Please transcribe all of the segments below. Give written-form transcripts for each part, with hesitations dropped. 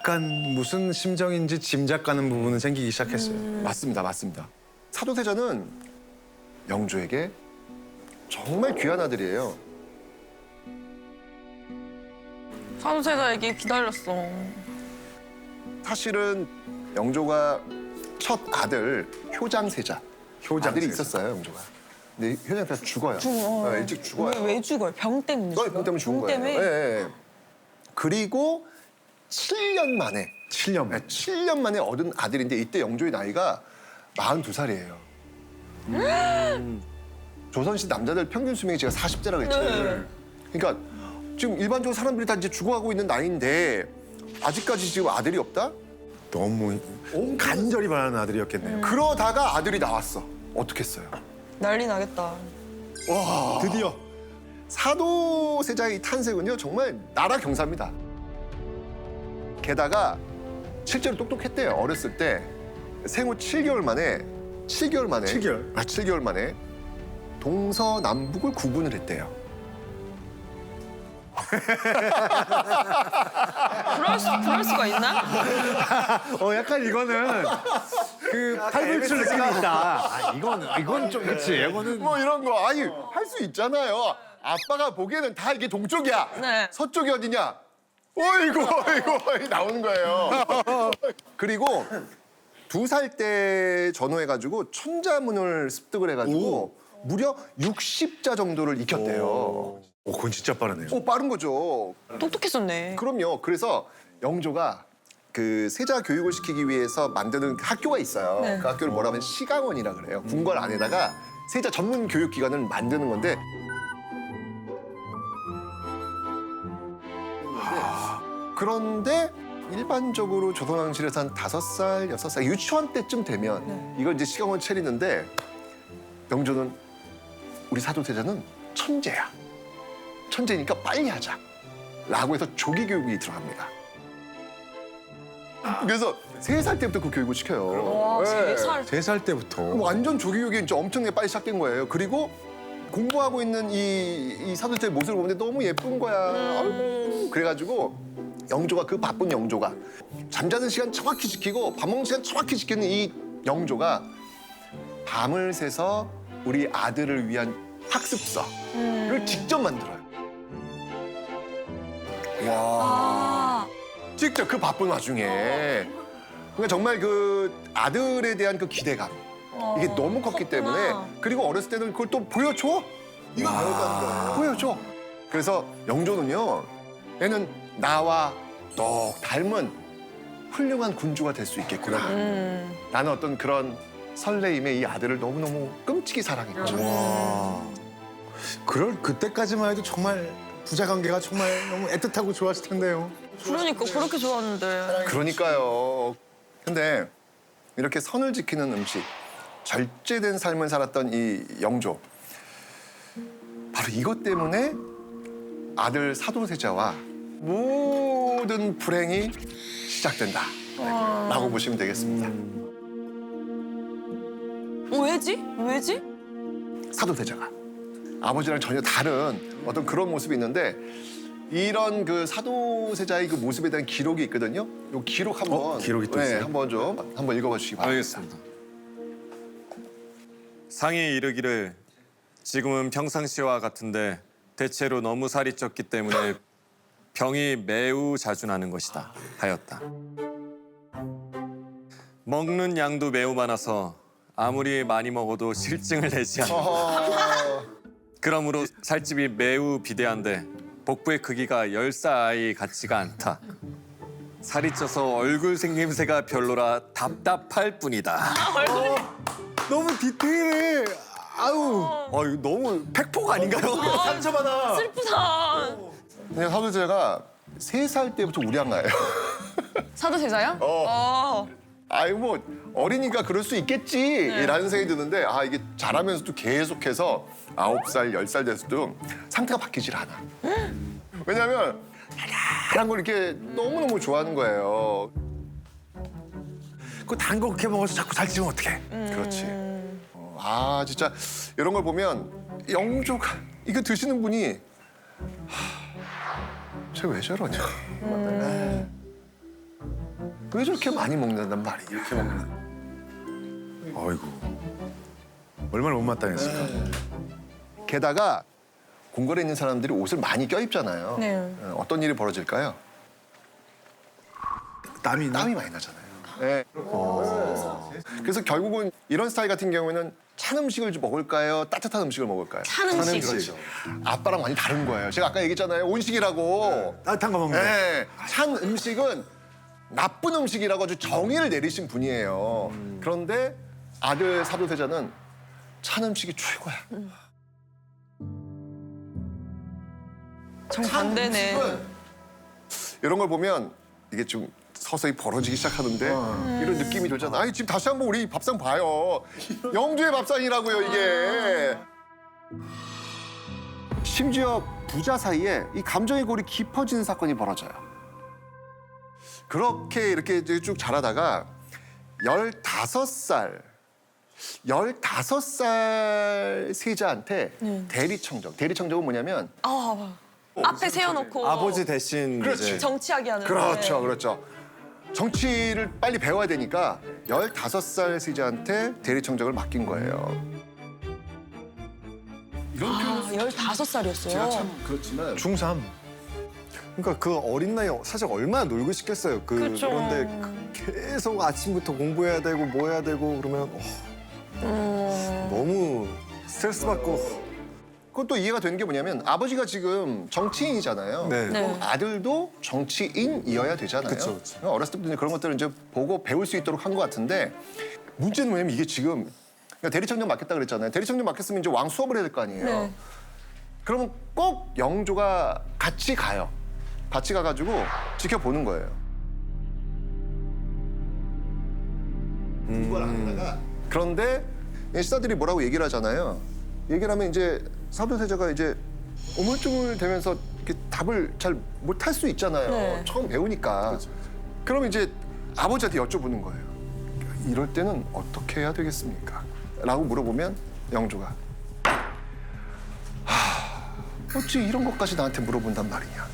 약간 무슨 심정인지 짐작 가는 부분은 생기기 시작했어요. 맞습니다, 맞습니다. 사도세자는 영조에게 정말 귀한 아들이에요. 사도세자에게 기다렸어. 사실은 영조가 첫 아들 효장세자. 아들이 있었어요, 영조가. 근데 효장세자 죽어요. 일찍 죽어요. 왜 죽어요? 병 때문에 죽어요? 병 때문에 죽은 병 거예요. 때문에? 예, 예. 그리고 7년 만에 7년 만에. 7년 만에 얻은 아들인데 이때 영조의 나이가 42살이에요. 조선시 남자들 평균 수명이 제가 40대라고 했죠. 네. 그러니까 지금 일반적으로 사람들이 다 이제 죽어가고 있는 나이인데 아직까지 지금 아들이 없다? 너무 간절히 바라는 아들이었겠네요. 그러다가 아들이 나왔어. 어떻게 했어요? 난리 나겠다. 드디어. 사도세자의 탄생은요 정말 나라 경사입니다. 게다가 실제로 똑똑했대요. 어렸을 때 생후 7개월 만에 7개월? 7개월 만에 동서남북을 구분을 했대요. 그럴 수가 있나? 약간 이거는 그 팔불출 느낌이 있다. 이건 좀 그렇지. 이거는 뭐 이런 거 아니 할 수 있잖아요. 아빠가 보기에는 다 이게 동쪽이야. 네. 서쪽이 어디냐? 어이구 나오는 거예요. 그리고 2살 때 전후해가지고 천자문을 습득을 해가지고 무려 60자 정도를 익혔대요. 그건 진짜 빠르네요. 빠른 거죠. 똑똑했었네. 그럼요. 그래서 영조가 그 세자 교육을 시키기 위해서 만드는 학교가 있어요. 네. 그 학교를 뭐라 하면 시강원이라 그래요. 궁궐 안에다가 세자 전문 교육 기관을 만드는 건데 그런데 일반적으로 조선왕실에서 한 5살, 6살 유치원 때쯤 되면 이걸 이제 시강원 차리는데 영조는 우리 사도세자는 천재야. 천재니까 빨리 하자. 라고 해서 조기 교육이 들어갑니다. 그래서 3살 때부터 그 교육을 시켜요. 와, 네. 3살. 3살 때부터. 완전 조기 교육이 진짜 엄청나게 빨리 시작된 거예요. 그리고 공부하고 있는 이 사도세자의 모습을 보는데 너무 예쁜 거야. 아이고. 그래가지고 영조가 그 바쁜 영조가 잠자는 시간 정확히 지키고 밥 먹는 시간 정확히 지키는 이 영조가 밤을 새서 우리 아들을 위한 학습서를 직접 만들어요. 와. 아, 직접 그 바쁜 와중에. 그러니까 정말 그 아들에 대한 그 기대감. 이게 너무 컸기 때문에 컸구나. 그리고 어렸을 때는 그걸 또 보여줘. 이거 배웠다는 거야. 보여줘. 그래서 영조는요. 얘는 나와 똑 닮은 훌륭한 군주가 될 수 있겠구나. 나는 어떤 그런 설레임에 이 아들을 너무너무 끔찍이 사랑했죠. 와. 그럴 그때까지만 해도 정말 부자 관계가 정말 너무 애틋하고 좋았을 텐데요. 그러니까 그렇게 좋았는데. 그러니까요. 근데 이렇게 선을 지키는 음식, 절제된 삶을 살았던 이 영조. 바로 이것 때문에 아들 사도세자와 모든 불행이 시작된다. 라고 보시면 되겠습니다. 왜지? 왜지? 사도세자가. 아버지랑 전혀 다른 어떤 그런 모습이 있는데 이런 그 사도세자의 그 모습에 대한 기록이 있거든요. 이 기록 한번 기록이 또 있어요? 한번 읽어봐 주시기 바랍니다. 알겠습니다. 상이 이르기를 지금은 평상시와 같은데 대체로 너무 살이 쪘기 때문에 병이 매우 자주 나는 것이다 하였다. 먹는 양도 매우 많아서 아무리 많이 먹어도 실증을 내지 않는다. 그러므로 살집이 매우 비대한데 복부의 크기가 10살 같지가 않다. 살이 쪄서 얼굴 생김새가 별로라 답답할 뿐이다. 너무 디테일해. 아유. 이거 너무 팩폭 아닌가요? 상처받아. 슬프다. 근데 사도세자가 3살 때부터 우량가예요. 사도세자요? 아이 뭐 어리니까 그럴 수 있겠지라는 생각이 드는데 이게 자라면서도 계속해서 9살, 10살 돼서도 상태가 바뀌질 않아. 왜냐하면 달달한 걸 이렇게 너무너무 좋아하는 거예요. 그 단 거 그렇게 먹어서 자꾸 살찌면 어떡해. 그렇지. 진짜 이런 걸 보면 영조가 이거 드시는 분이 쟤 왜 저러냐. 왜 저렇게 많이 먹는단 말이야? 이렇게 먹는. 어이구. 얼마나 못마땅했을까. 게다가 궁궐에 있는 사람들이 옷을 많이 껴입잖아요. 네. 어떤 일이 벌어질까요? 땀이 땀이 많이 나잖아요. 네. 그래서 결국은 이런 스타일 같은 경우에는 찬 음식을 먹을까요? 따뜻한 음식을 먹을까요? 찬 음식. 그렇죠. 아빠랑 많이 다른 거예요. 제가 아까 얘기했잖아요. 온식이라고. 따뜻한 거 먹는 거. 네. 찬 음식은 나쁜 음식이라고 아주 정의를 내리신 분이에요. 그런데 아들 사도세자는 찬 음식이 최고야. 정반대네. 이런 걸 보면 이게 좀 서서히 벌어지기 시작하는데 이런 느낌이 들잖아. 아니 지금 다시 한번 우리 밥상 봐요. 영주의 밥상이라고요 이게. 심지어 부자 사이에 이 감정의 골이 깊어지는 사건이 벌어져요. 그렇게 이렇게 쭉 자라다가 15살 세자한테 대리청정은 뭐냐면 앞에 세워놓고 아버지 대신 그렇지. 이제 정치하게 하는. 그렇죠. 정치를 빨리 배워야 되니까 15살 세자한테 대리청정을 맡긴 거예요. 이런 표현 15살이었어요. 제가 참 그렇지만 중3. 그러니까 그 어린 나이에 사실 얼마나 놀고 싶겠어요. 그쵸. 그런데 계속 아침부터 공부해야 되고 뭐 해야 되고 그러면 너무 스트레스 받고. 그것도 이해가 되는 게 뭐냐면 아버지가 지금 정치인이잖아요. 네. 네. 아들도 정치인이어야 되잖아요. 그쵸. 어렸을 때부터 그런 것들을 이제 보고 배울 수 있도록 한 것 같은데 문제는 뭐냐면 이게 지금 그러니까 대리청정 맡겠다 그랬잖아요. 대리청정 맡겼으면 이제 왕 수업을 해야 될 거 아니에요. 네. 그러면 꼭 영조가 같이 가요. 같이 가가지고 지켜보는 거예요. 공부를 하다가 그런데 시사들이 뭐라고 얘기를 하잖아요. 얘기를 하면 이제 사도세자가 이제 우물쭈물대면서 이렇게 답을 잘 못할 수 있잖아요. 네. 처음 배우니까. 그러면 이제 아버지한테 여쭤보는 거예요. 이럴 때는 어떻게 해야 되겠습니까? 라고 물어보면 영조가 어찌 이런 것까지 나한테 물어본단 말이냐.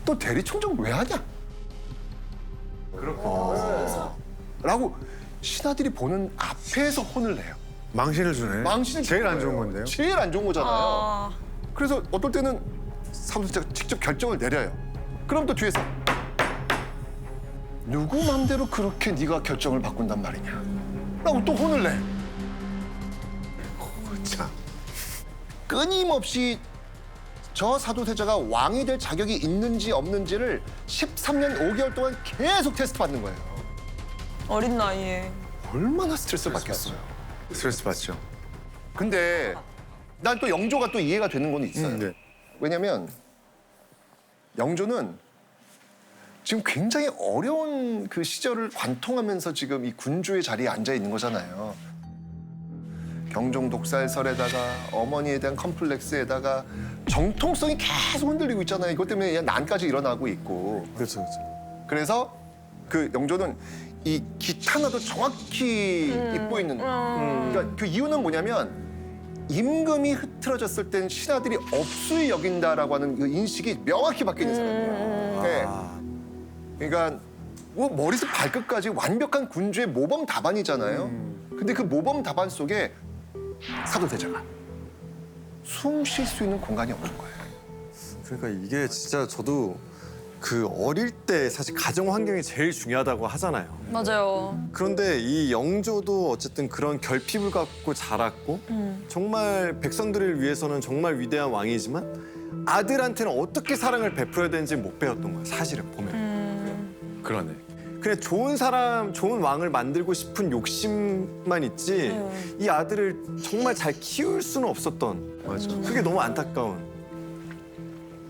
또 대리청정 왜 하냐? 라고 신하들이 보는 앞에서 혼을 내요. 망신을 주네. 망신을 제일 주는 안 좋은 거예요. 건데요. 제일 안 좋은 거잖아요. 아, 그래서 어떨 때는 사도세자가 직접 결정을 내려요. 그럼 또 뒤에서 누구 맘대로 그렇게 네가 결정을 바꾼단 말이냐. 라고 또 혼을 내. 참. 끊임없이 저 사도세자가 왕이 될 자격이 있는지 없는지를 13년 5개월 동안 계속 테스트 받는 거예요. 어린 나이에. 얼마나 스트레스를 받겠어요. 스트레스 받죠. 근데 난 또 영조가 또 이해가 되는 건 있어요. 네. 왜냐면 영조는 지금 굉장히 어려운 그 시절을 관통하면서 지금 이 군주의 자리에 앉아 있는 거잖아요. 경종 독살설에다가 어머니에 대한 컴플렉스에다가 정통성이 계속 흔들리고 있잖아요. 이것 때문에 그냥 난까지 일어나고 있고. 그렇죠. 그래서 그 영조는 이 기타나도 정확히 입고 있는. 그러니까 그 이유는 뭐냐면 임금이 흐트러졌을 땐 신하들이 업수히 여긴다라고 하는 그 인식이 명확히 바뀌어 있는 사람이에요. 네. 그러니까 뭐 머리에서 발끝까지 완벽한 군주의 모범 답안이잖아요. 근데 그 모범 답안 속에 사도세자가 숨 쉴 수 있는 공간이 없는 거예요. 그러니까 이게 진짜 저도 그 어릴 때 사실 가정 환경이 제일 중요하다고 하잖아요. 맞아요. 그런데 이 영조도 어쨌든 그런 결핍을 갖고 자랐고 정말 백성들을 위해서는 정말 위대한 왕이지만 아들한테는 어떻게 사랑을 베풀어야 되는지 못 배웠던 거예요. 사실은 보면. 그러네. 그냥 좋은 사람, 좋은 왕을 만들고 싶은 욕심만 있지 이 아들을 정말 잘 키울 수는 없었던. 맞아. 그게 너무 안타까운.